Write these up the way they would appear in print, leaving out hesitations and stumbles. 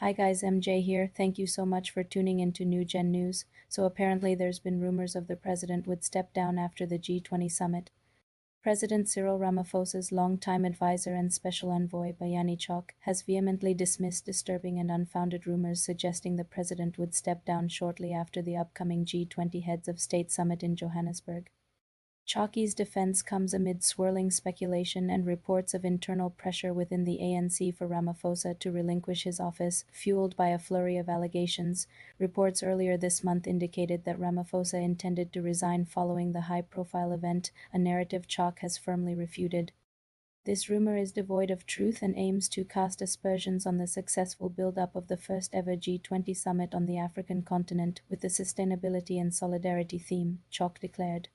Hi guys, MJ here. Thank you so much for tuning into New Gen News. So apparently there's been rumors of the president would step down after the G20 summit. President Cyril Ramaphosa's longtime advisor and special envoy, Bayani Chok, has vehemently dismissed disturbing and unfounded rumors suggesting the president would step down shortly after the upcoming G20 Heads of State summit in Johannesburg. Chalky's defense comes amid swirling speculation and reports of internal pressure within the ANC for Ramaphosa to relinquish his office, fueled by a flurry of allegations. Reports earlier this month indicated that Ramaphosa intended to resign following the high-profile event, a narrative Chalk has firmly refuted. This rumor is devoid of truth and aims to cast aspersions on the successful build-up of the first-ever G20 summit on the African continent with the sustainability and solidarity theme, Chalk declared.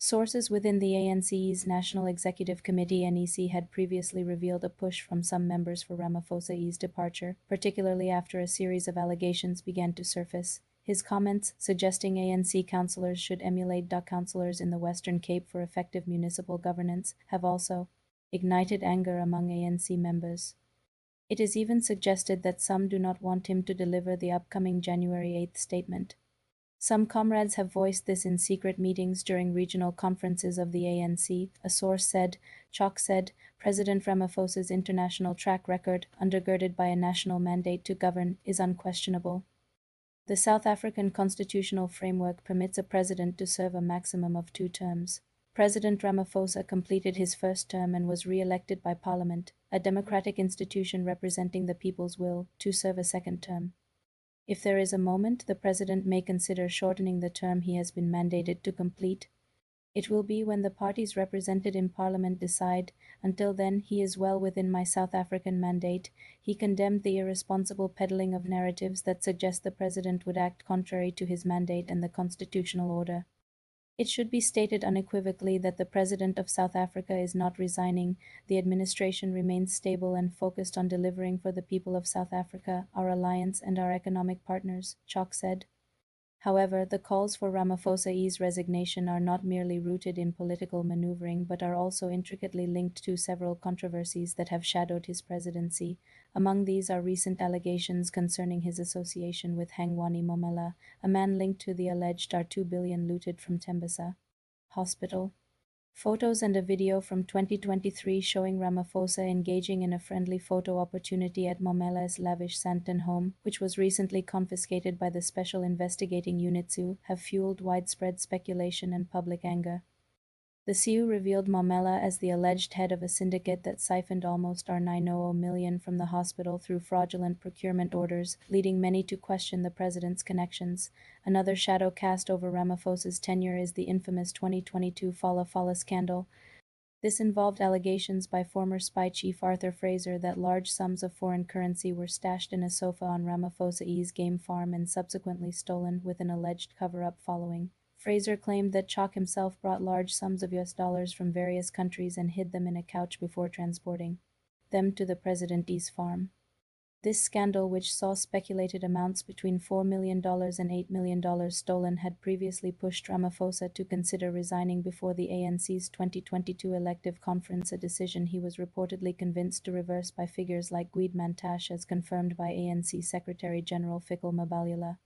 Sources within the ANC's National Executive Committee (NEC) had previously revealed a push from some members for Ramaphosa's departure, particularly after a series of allegations began to surface. His comments, suggesting ANC councillors should emulate DA councillors in the Western Cape for effective municipal governance, have also ignited anger among ANC members. It is even suggested that some do not want him to deliver the upcoming January 8 statement. Some comrades have voiced this in secret meetings during regional conferences of the ANC, a source said. Chalk said, President Ramaphosa's international track record, undergirded by a national mandate to govern, is unquestionable. The South African constitutional framework permits a president to serve a maximum of 2 terms. President Ramaphosa completed his first term and was re-elected by Parliament, a democratic institution representing the people's will, to serve a second term. If there is a moment the president may consider shortening the term he has been mandated to complete, it will be when the parties represented in Parliament decide. Until then, he is well within my South African mandate. He condemned the irresponsible peddling of narratives that suggest the president would act contrary to his mandate and the constitutional order. It should be stated unequivocally that the President of South Africa is not resigning. The administration remains stable and focused on delivering for the people of South Africa, our alliance and our economic partners, Chalk said. However, the calls for Ramaphosa's resignation are not merely rooted in political maneuvering but are also intricately linked to several controversies that have shadowed his presidency. Among these are recent allegations concerning his association with Hangwani Momela, a man linked to the alleged R2 billion looted from Tembisa Hospital. Photos and a video from 2023 showing Ramaphosa engaging in a friendly photo opportunity at Momela's lavish Sandton home, which was recently confiscated by the Special Investigating Unit SU, have fueled widespread speculation and public anger. The SU revealed Momela as the alleged head of a syndicate that siphoned almost R900 million from the hospital through fraudulent procurement orders, leading many to question the president's connections. Another shadow cast over Ramaphosa's tenure is the infamous 2022 Fala Fala scandal. This involved allegations by former spy chief Arthur Fraser that large sums of foreign currency were stashed in a sofa on Ramaphosa's game farm and subsequently stolen, with an alleged cover-up following. Fraser claimed that Chalk himself brought large sums of US dollars from various countries and hid them in a couch before transporting them to the president's farm. This scandal, which saw speculated amounts between $4 million and $8 million stolen, had previously pushed Ramaphosa to consider resigning before the ANC's 2022 elective conference, a decision he was reportedly convinced to reverse by figures like Guido Mantashe, as confirmed by ANC Secretary-General Fikile Mbalula.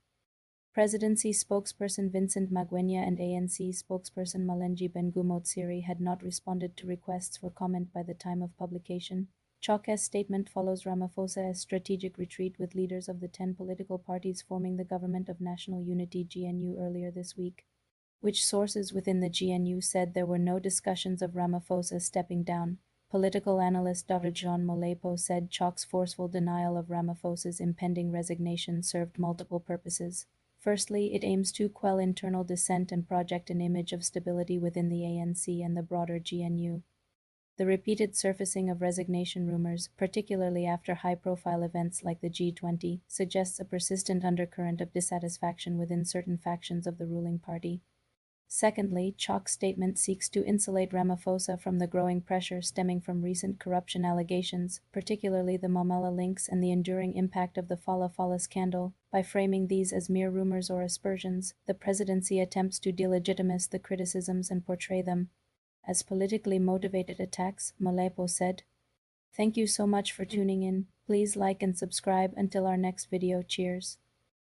Presidency spokesperson Vincent Magwenya and ANC spokesperson Malenji Bengumotsiri had not responded to requests for comment by the time of publication. Chalk's statement follows Ramaphosa's strategic retreat with leaders of the 10 political parties forming the Government of National Unity (GNU) earlier this week, which sources within the GNU said there were no discussions of Ramaphosa stepping down. Political analyst Dr. John Molepo said Chalk's forceful denial of Ramaphosa's impending resignation served multiple purposes. Firstly, it aims to quell internal dissent and project an image of stability within the ANC and the broader GNU. The repeated surfacing of resignation rumors, particularly after high-profile events like the G20, suggests a persistent undercurrent of dissatisfaction within certain factions of the ruling party. Secondly, Chalk's statement seeks to insulate Ramaphosa from the growing pressure stemming from recent corruption allegations, particularly the Momela links and the enduring impact of the Fala Fala scandal. By framing these as mere rumors or aspersions, the presidency attempts to delegitimize the criticisms and portray them as politically motivated attacks, Molepo said. Thank you so much for tuning in. Please like and subscribe until our next video. Cheers.